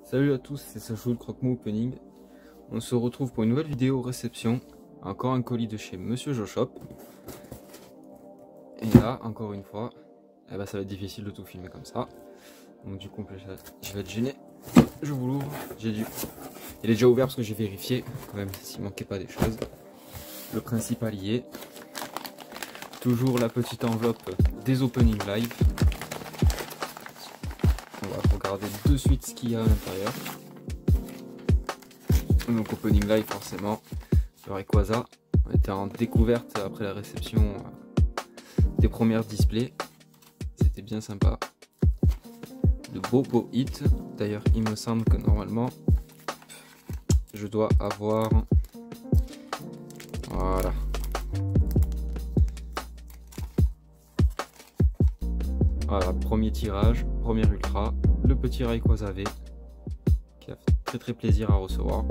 Salut à tous, c'est Sacho le Croque-Mou Opening. On se retrouve pour une nouvelle vidéo réception. Encore un colis de chez Monsieur Joshop. Et là, encore une fois, ça va être difficile de tout filmer comme ça. Donc du coup, je vais être gêné. Je vous l'ouvre. Il est déjà ouvert parce que j'ai vérifié quand même s'il manquait pas des choses. Le principal y est. Toujours la petite enveloppe des opening live. On va regarder de suite ce qu'il y a à l'intérieur. Donc opening live forcément. Le Rayquaza. On était en découverte après la réception des premières displays. C'était bien sympa. De beaux hits. D'ailleurs il me semble que normalement je dois avoir... Voilà. Voilà, premier tirage, premier ultra, le petit Rayquaza V qui a fait très plaisir à recevoir.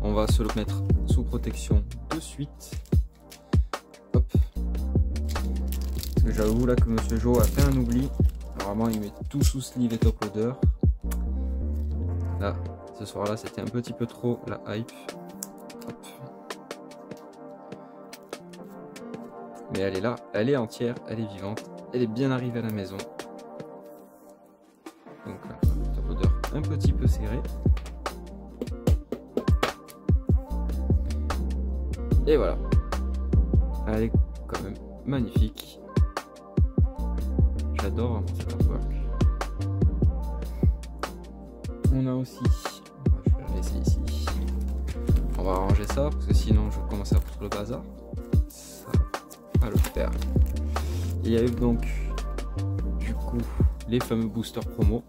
On va se le mettre sous protection de suite. Hop. Parce que j'avoue là que Monsieur Jo a fait un oubli. Normalement il met tout sous sleeve et top loader. Là, ce soir là c'était un petit peu trop la hype. Hop. Mais elle est là, elle est entière, elle est vivante. Elle est bien arrivée à la maison. Donc top loader un petit peu serré. Et voilà. Elle est quand même magnifique. J'adore vraiment cet artwork. On a aussi... Je vais la laisser ici. On va ranger ça parce que sinon je vais commencer à foutre le bazar. Ça va pas le faire. Il y a eu donc du coup les fameux boosters promo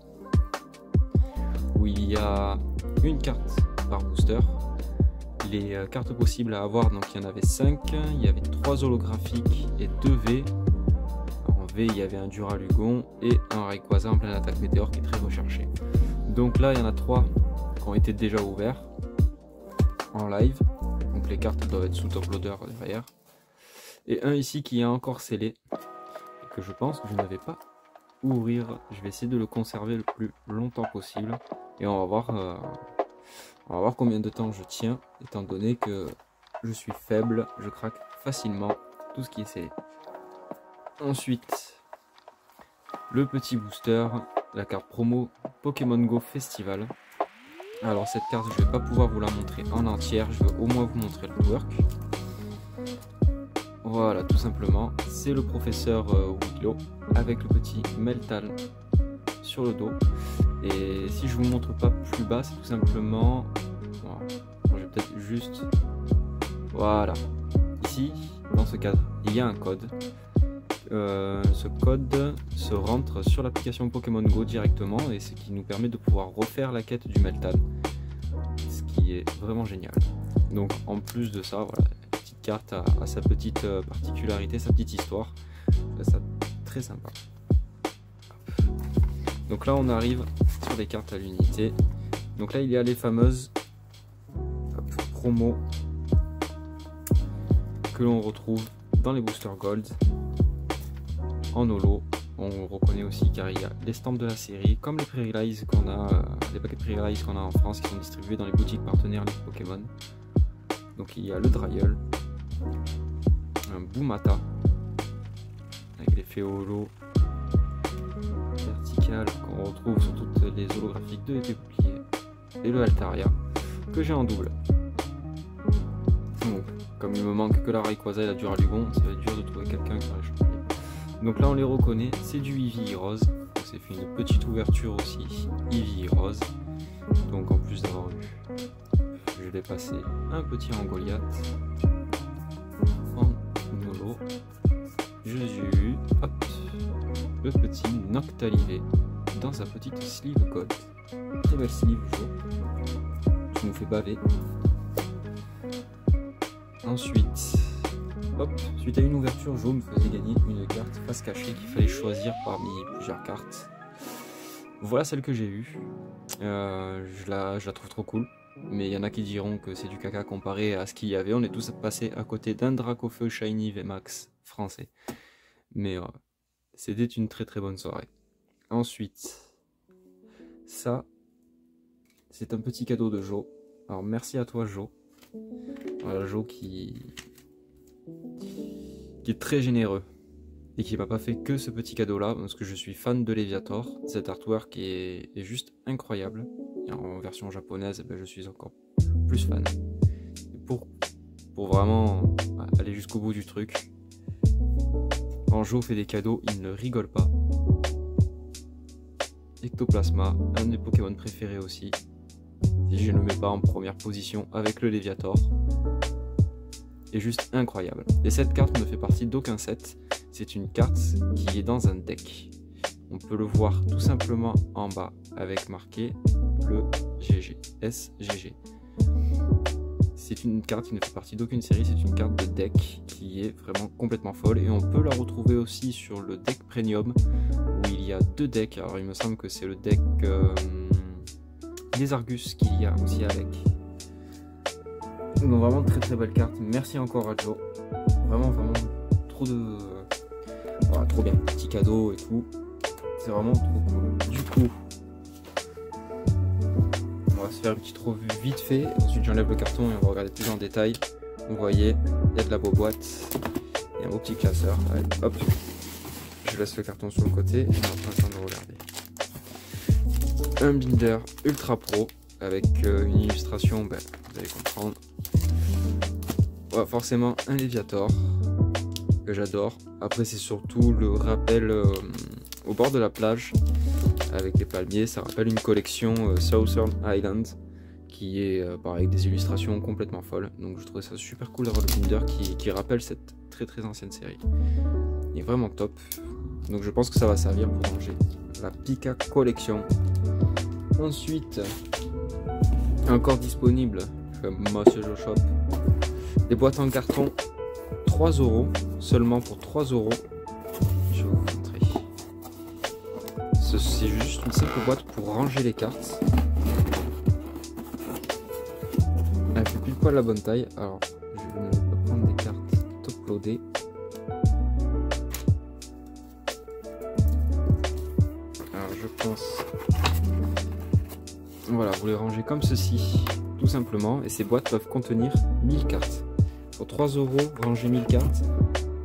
où il y a une carte par booster. Les cartes possibles à avoir, donc il y en avait 5, il y avait 3 holographiques et 2 V. En V il y avait un Duralugon et un Rayquaza en pleine attaque météore qui est très recherché. Donc là il y en a 3 qui ont été déjà ouverts en live, donc les cartes doivent être sous top loader derrière. Et un ici qui est encore scellé, que je pense que je n'avais pas ouvrir. Je vais essayer de le conserver le plus longtemps possible et on va voir combien de temps je tiens, étant donné que je suis faible, je craque facilement tout ce qui est scellé. Ensuite, le petit booster, la carte promo Pokémon Go Festival. Alors cette carte, je vais pas pouvoir vous la montrer en entière, je vais au moins vous montrer le work. Voilà, tout simplement, c'est le professeur Willow avec le petit Meltal sur le dos. Et si je vous montre pas plus bas, c'est tout simplement... Bon, je vais peut-être juste... Voilà. Ici, dans ce cadre, il y a un code. Ce code se rentre sur l'application Pokémon Go directement et ce qui nous permet de pouvoir refaire la quête du Meltal. Ce qui est vraiment génial. Donc en plus de ça, voilà. Carte a sa petite particularité, sa petite histoire. Ça très sympa. Hop. Donc là on arrive sur les cartes à l'unité. Donc là il y a les fameuses promos que l'on retrouve dans les boosters gold en holo. On reconnaît aussi car il y a les stamps de la série comme les Prairie qu'on a, les paquets de Prairie qu'on a en France qui sont distribués dans les boutiques partenaires les Pokémon. Donc il y a le Dryel, un Boomata avec l'effet holo vertical qu'on retrouve sur toutes les holographiques de l'épée bouclier, et le Altaria que j'ai en double. Donc comme il me manque que la Rayquaza et la Duralugon, ça va être dur de trouver quelqu'un qui va les changer. Donc là on les reconnaît, c'est du Eevee Rose. On s'est fait une petite ouverture aussi Eevee Rose. Donc en plus d'avoir eu, je vais passer un petit Rangoliath en holo. Je eu le petit Noctalivet dans sa petite sleeve code. Très belle sleeve jaune qui nous fait baver. Ensuite, suite à une ouverture, Jo me faisait gagner une carte face cachée qu'il fallait choisir parmi plusieurs cartes. Voilà celle que j'ai eue. Je la trouve trop cool. Mais il y en a qui diront que c'est du caca comparé à ce qu'il y avait. On est tous passés à côté d'un Dracofeu Shiny VMAX français. Mais c'était une très bonne soirée. Ensuite, ça, c'est un petit cadeau de Jo. Alors merci à toi Jo. Voilà, Jo qui est très généreux et qui m'a pas fait que ce petit cadeau là, parce que je suis fan de Léviator. Cet artwork est juste incroyable. Et en version japonaise, je suis encore plus fan. Et pour vraiment aller jusqu'au bout du truc, quand Jo fait des cadeaux, il ne rigole pas. Ectoplasma, un de mes Pokémon préférés aussi. Si je ne le mets pas en première position avec le Léviator. Est juste incroyable. Et cette carte ne fait partie d'aucun set. C'est une carte qui est dans un deck. On peut le voir tout simplement en bas avec marqué le GG, SGG. C'est une carte qui ne fait partie d'aucune série, c'est une carte de deck qui est vraiment complètement folle. Et on peut la retrouver aussi sur le deck Premium où il y a 2 decks. Alors il me semble que c'est le deck des Argus qu'il y a aussi avec. Donc vraiment très belle carte. Merci encore à Jo. Vraiment trop de... Voilà, trop bien. Petit cadeau et tout. C'est vraiment trop cool. Du coup, on va se faire une petite revue vite fait. Ensuite j'enlève le carton et on va regarder plus en détail. Vous voyez, il y a de la beau boîte. Il y a un beau petit classeur. Allez, hop. Je laisse le carton sur le côté et on est en train de regarder. Un binder ultra pro avec une illustration, vous allez comprendre. Ouais, forcément un Léviator que j'adore. Après c'est surtout le rappel au bord de la plage avec les palmiers. Ça rappelle une collection Southern Island qui est avec des illustrations complètement folles. Donc je trouvais ça super cool d'avoir le binder qui rappelle cette très ancienne série. Il est vraiment top. Donc je pense que ça va servir pour ranger la Pika Collection. Ensuite, encore disponible chez Monsieur Jo Shop, des boîtes en carton 3 €, seulement pour 3 €. Je vais vous montrer. C'est juste une simple boîte pour ranger les cartes. Elle fait pile poil la bonne taille. Alors, je vais prendre des cartes top loadées. Alors, je pense... Voilà, vous les rangez comme ceci, tout simplement. Et ces boîtes peuvent contenir 1000 cartes. Pour 3 €, ranger 1000 cartes,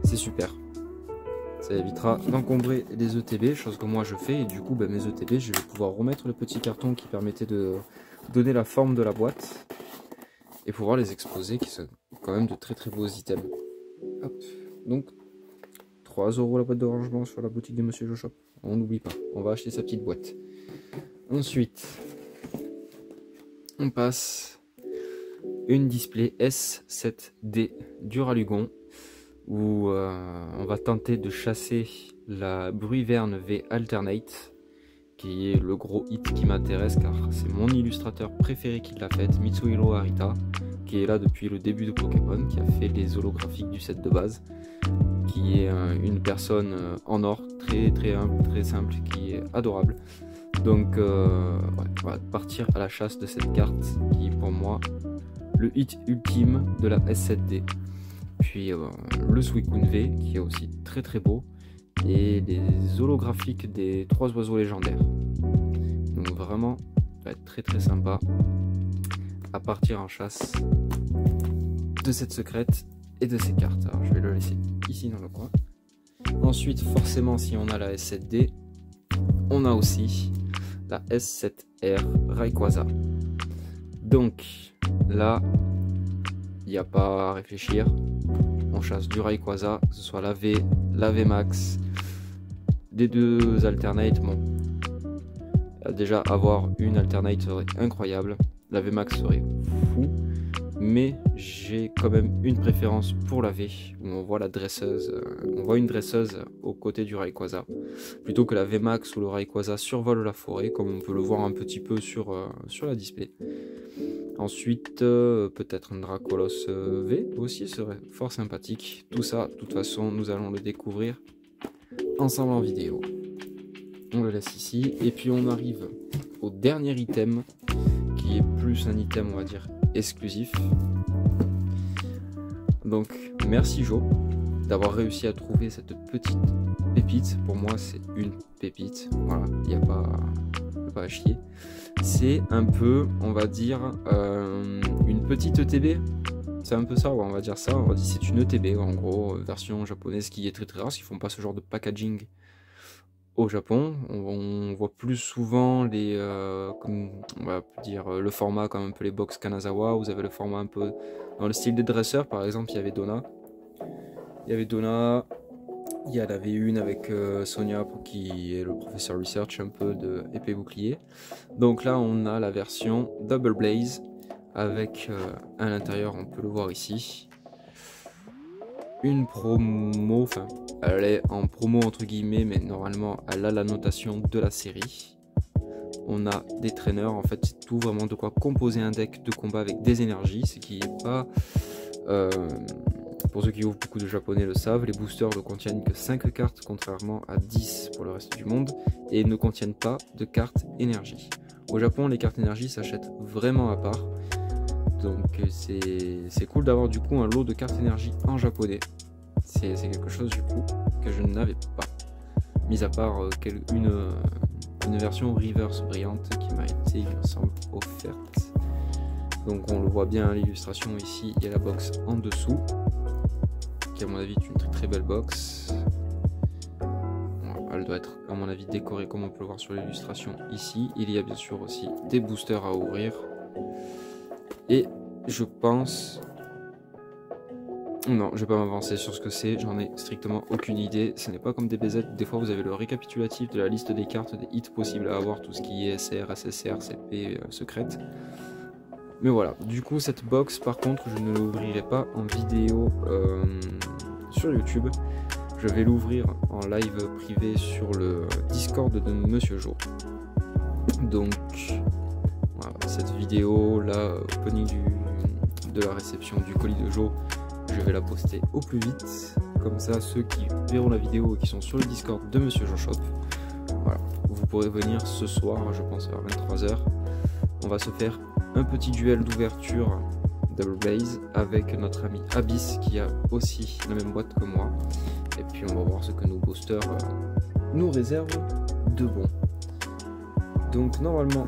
c'est super. Ça évitera d'encombrer les ETB, chose que moi je fais. Et du coup, mes ETB, je vais pouvoir remettre le petit carton qui permettait de donner la forme de la boîte. Et pouvoir les exposer, qui sont quand même de très beaux items. Hop. Donc, 3 € la boîte de rangement sur la boutique de Monsieur Jo Shop. On n'oublie pas, on va acheter sa petite boîte. Ensuite, on passe une display S7D Duralugon où on va tenter de chasser la Bruiverne V Alternate qui est le gros hit qui m'intéresse car c'est mon illustrateur préféré qui l'a faite, Mitsuhiro Arita, qui est là depuis le début de Pokémon, qui a fait les holographiques du set de base, qui est une personne en or, très humble, très simple, qui est adorable. Donc ouais, on va partir à la chasse de cette carte qui est pour moi le hit ultime de la S7D. Puis le Suicune V qui est aussi très beau et les holographiques des 3 oiseaux légendaires. Donc vraiment ça va être très sympa à partir en chasse de cette secrète et de ces cartes. Alors je vais le laisser ici dans le coin. Ensuite forcément si on a la S7D, on a aussi la S7R Rayquaza. Donc là, il n'y a pas à réfléchir. On chasse du Rayquaza, que ce soit la V, la VMAX, des 2 alternates. Bon, déjà avoir une alternate serait incroyable. La VMAX serait fou. Mais j'ai quand même une préférence pour la V, où on voit la dresseuse, on voit une dresseuse aux côtés du Rayquaza, plutôt que la VMAX où le Rayquaza survole la forêt, comme on peut le voir un petit peu sur la display. Ensuite, peut-être un Dracolos V aussi serait fort sympathique. Tout ça, de toute façon, nous allons le découvrir ensemble en vidéo. On le laisse ici, et puis on arrive au dernier item, qui est plus un item, on va dire, exclusif. Donc merci Jo d'avoir réussi à trouver cette petite pépite. Pour moi c'est une pépite, voilà, il n'y a pas à chier. C'est un peu, on va dire, une petite ETB. C'est un peu ça, ouais, on va dire ça. On va dire c'est une ETB en gros, version japonaise qui est très très rare, parce qu'ils font pas ce genre de packaging au Japon. On voit plus souvent les, comme on va dire, le format comme un peu les box Kanazawa. Vous avez le format un peu dans le style des dresseurs, par exemple. Il y avait Donna. Il y en avait une avec Sonia qui est le professeur research un peu de épée bouclier. Donc là on a la version Double Blaze avec à l'intérieur, on peut le voir ici, une promo, enfin elle est en promo entre guillemets, mais normalement elle a la notation de la série. On a des traîneurs, en fait c'est tout vraiment de quoi composer un deck de combat avec des énergies, ce qui est pas... pour ceux qui ouvrent beaucoup de japonais le savent, les boosters ne contiennent que 5 cartes, contrairement à 10 pour le reste du monde, et ne contiennent pas de cartes énergie. Au Japon, les cartes énergie s'achètent vraiment à part, donc c'est cool d'avoir du coup un lot de cartes énergie en japonais. C'est quelque chose du coup que je n'avais pas, mis à part une version reverse brillante qui m'a été, il me semble, offerte. Donc on le voit bien, l'illustration ici, il y a la box en dessous, qui à mon avis est une très très belle box. Elle doit être à mon avis décorée comme on peut le voir sur l'illustration ici. Il y a bien sûr aussi des boosters à ouvrir. Et je pense... Non, je vais pas m'avancer sur ce que c'est, j'en ai strictement aucune idée. Ce n'est pas comme des BZ, des fois vous avez le récapitulatif de la liste des cartes, des hits possibles à avoir, tout ce qui est SR, SSR, CP, secrète. Mais voilà, du coup cette box par contre je ne l'ouvrirai pas en vidéo sur YouTube. Je vais l'ouvrir en live privé sur le Discord de Monsieur Jo. Donc voilà, cette vidéo là, opening de la réception du colis de Jo, je vais la poster au plus vite. Comme ça ceux qui verront la vidéo et qui sont sur le Discord de Monsieur Jo Shop, voilà, vous pourrez venir ce soir, je pense vers 23 h. On va se faire un petit duel d'ouverture Double Blaze avec notre ami Abyss qui a aussi la même boîte que moi. Et puis on va voir ce que nos boosters nous réservent de bon. Donc normalement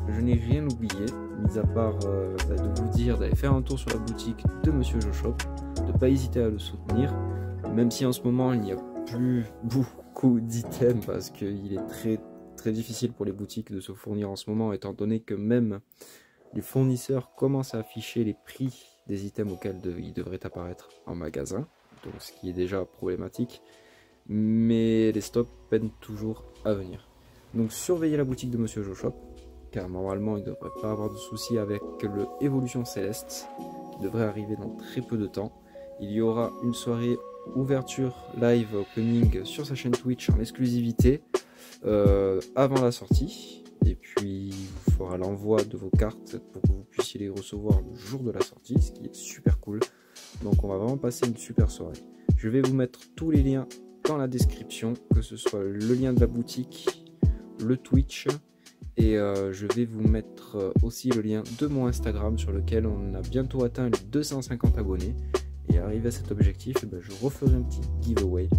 je n'ai rien oublié, mis à part de vous dire d'aller faire un tour sur la boutique de Monsieur Jo Shop, de ne pas hésiter à le soutenir, même si en ce moment il n'y a plus beaucoup d'items parce qu'il est très difficile pour les boutiques de se fournir en ce moment, étant donné que même les fournisseurs commencent à afficher les prix des items auxquels ils devraient apparaître en magasin, donc ce qui est déjà problématique, mais les stocks peinent toujours à venir. Donc surveillez la boutique de Monsieur Jo Shop, car normalement il ne devrait pas avoir de soucis avec le Évolution Céleste, qui devrait arriver dans très peu de temps. Il y aura une soirée ouverture live opening sur sa chaîne Twitch en exclusivité avant la sortie. Et puis il vous fera l'envoi de vos cartes pour que vous puissiez les recevoir le jour de la sortie, ce qui est super cool. Donc on va vraiment passer une super soirée. Je vais vous mettre tous les liens dans la description, que ce soit le lien de la boutique, le Twitch, et je vais vous mettre aussi le lien de mon Instagram sur lequel on a bientôt atteint les 250 abonnés. Et arrivé à cet objectif, eh ben, je referai un petit giveaway.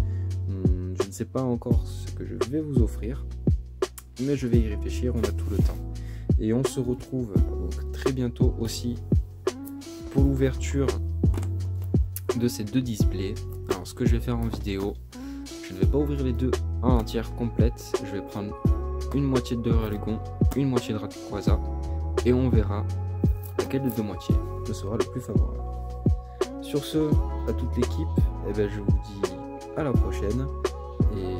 Je ne sais pas encore ce que je vais vous offrir, mais je vais y réfléchir, on a tout le temps. Et on se retrouve donc très bientôt aussi pour l'ouverture de ces deux displays. Alors ce que je vais faire en vidéo, je ne vais pas ouvrir les deux en entière complète, je vais prendre une moitié de Ralugon, une moitié de Rayquaza, et on verra laquelle des deux moitiés me sera le plus favorable. Sur ce, à toute l'équipe, eh ben, je vous dis à la prochaine, et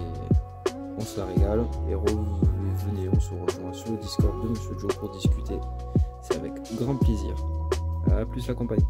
on se la régale, et venez, on se rejoint sur le Discord de Monsieur Jo pour discuter, c'est avec grand plaisir. À plus la compagnie.